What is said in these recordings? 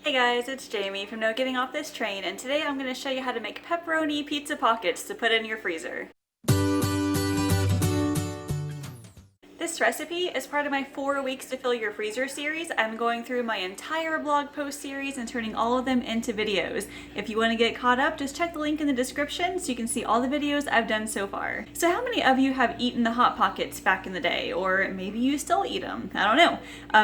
Hey guys, it's Jamie from No Getting Off This Train, and today I'm going to show you how to make pepperoni pizza pockets to put in your freezer. This recipe is part of my 4 weeks to fill your freezer series. I'm going through my entire blog post series and turning all of them into videos. If you want to get caught up, just check the link in the description so you can see all the videos I've done so far. So how many of you have eaten the Hot Pockets back in the day? Or maybe you still eat them? I don't know.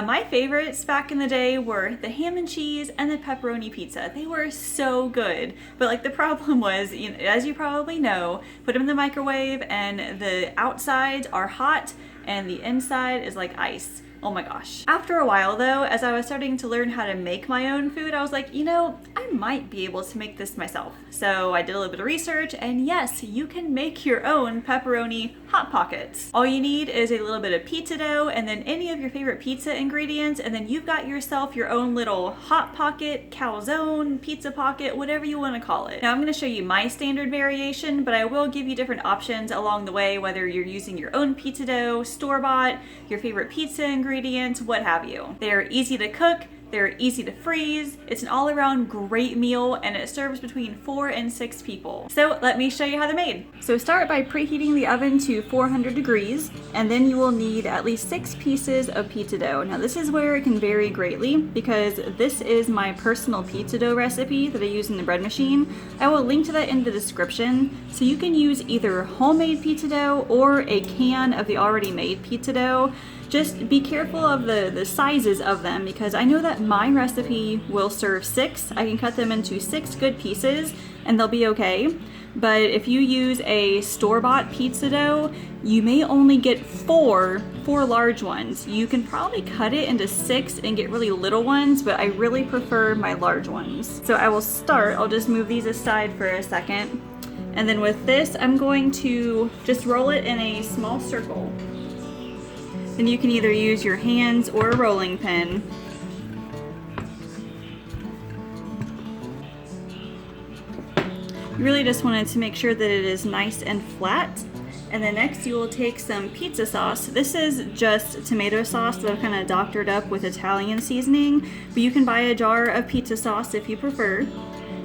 My favorites back in the day were the ham and cheese and the pepperoni pizza. They were so good. But like the problem was, as you probably know, put them in the microwave and the outsides are hot and the inside is like ice. Oh my gosh. After a while though, as I was starting to learn how to make my own food, I was like, I might be able to make this myself. So I did a little bit of research, and yes, you can make your own pepperoni Hot Pockets. All you need is a little bit of pizza dough and then any of your favorite pizza ingredients, and then you've got yourself your own little Hot Pocket, calzone, pizza pocket, whatever you want to call it. Now I'm going to show you my standard variation, but I will give you different options along the way, whether you're using your own pizza dough, store-bought, your favorite pizza ingredients, what have you. They are easy to cook. They're easy to freeze. It's an all-around great meal, and it serves between 4 and 6 people. So let me show you how they're made. So start by preheating the oven to 400 degrees, and then you will need at least 6 pieces of pizza dough. Now this is where it can vary greatly because this is my personal pizza dough recipe that I use in the bread machine. I will link to that in the description, so you can use either homemade pizza dough or a can of the already made pizza dough. Just be careful of the sizes of them because I know that my recipe will serve 6. I can cut them into 6 good pieces and they'll be okay. But if you use a store-bought pizza dough, you may only get 4 large ones. You can probably cut it into 6 and get really little ones, but I really prefer my large ones. So I will start, I'll just move these aside for a second. And then with this, I'm going to just roll it in a small circle. Then you can either use your hands or a rolling pin. You really just wanted to make sure that it is nice and flat. And then next you will take some pizza sauce. This is just tomato sauce that I've kind of doctored up with Italian seasoning, but you can buy a jar of pizza sauce if you prefer.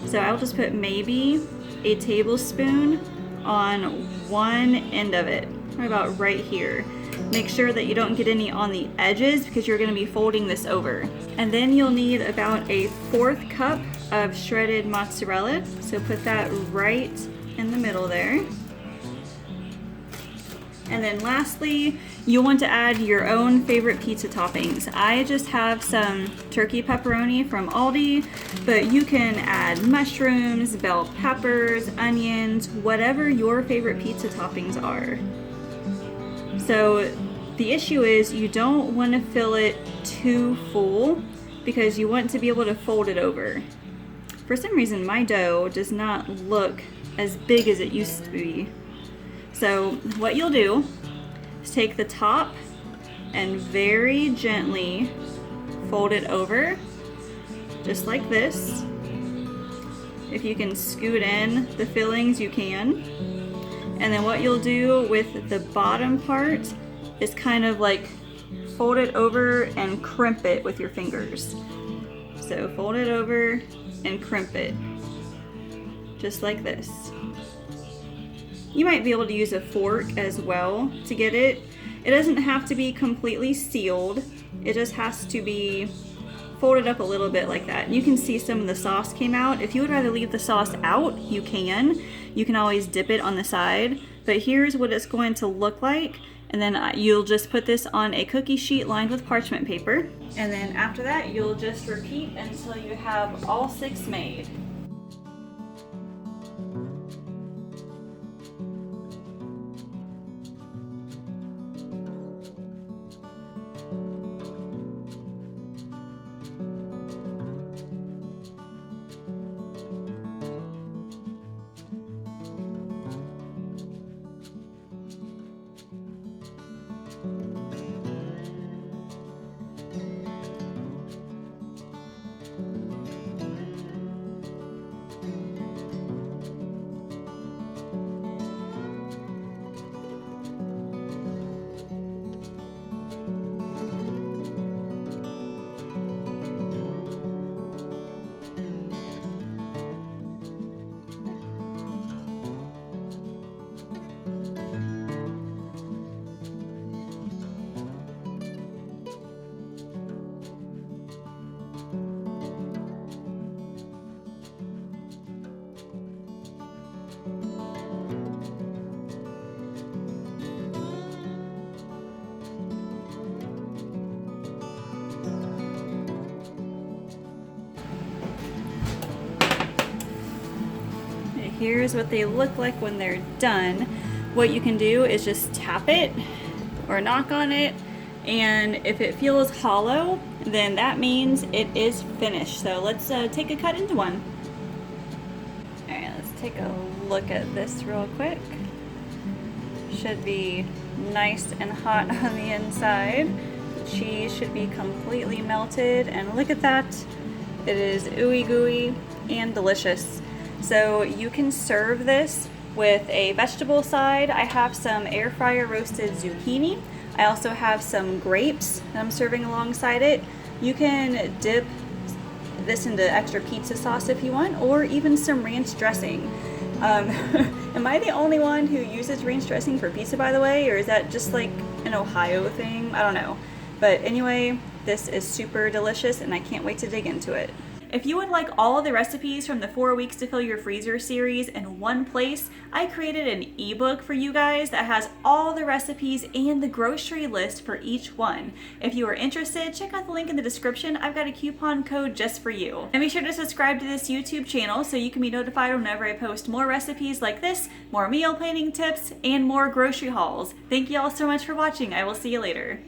So I'll just put maybe a tablespoon on one end of it, about right here. Make sure that you don't get any on the edges because you're going to be folding this over. And then you'll need about a 1/4 cup of shredded mozzarella. So put that right in the middle there. And then lastly, you'll want to add your own favorite pizza toppings. I just have some turkey pepperoni from Aldi, but you can add mushrooms, bell peppers, onions, whatever your favorite pizza toppings are. So the issue is you don't want to fill it too full because you want to be able to fold it over. For some reason my dough does not look as big as it used to be. So what you'll do is take the top and very gently fold it over, just like this. If you can scoot in the fillings, you can. And then what you'll do with the bottom part is kind of like fold it over and crimp it with your fingers. So fold it over and crimp it, just like this. You might be able to use a fork as well to get it. It doesn't have to be completely sealed. It just has to be folded up a little bit like that. You can see some of the sauce came out. If you would rather leave the sauce out, you can. You can always dip it on the side. But here's what it's going to look like. And then you'll just put this on a cookie sheet lined with parchment paper. And then after that, you'll just repeat until you have all 6 made. here's what they look like when they're done. What you can do is just tap it or knock on it, and if it feels hollow, then that means it is finished. So let's take a cut into one. Alright, let's take a look at this real quick. Should be nice and hot on the inside. The cheese should be completely melted, and look at that. It is ooey gooey and delicious. So you can serve this with a vegetable side. I have some air fryer roasted zucchini. I also have some grapes that I'm serving alongside it. You can dip this into extra pizza sauce if you want, or even some ranch dressing. Am I the only one who uses ranch dressing for pizza, by the way, or is that just like an Ohio thing? I don't know. But anyway, this is super delicious and I can't wait to dig into it. If you would like all of the recipes from the 4 Weeks to Fill Your Freezer series in one place, I created an ebook for you guys that has all the recipes and the grocery list for each one. If you are interested, check out the link in the description. I've got a coupon code just for you. And be sure to subscribe to this YouTube channel so you can be notified whenever I post more recipes like this, more meal planning tips, and more grocery hauls. Thank you all so much for watching. I will see you later.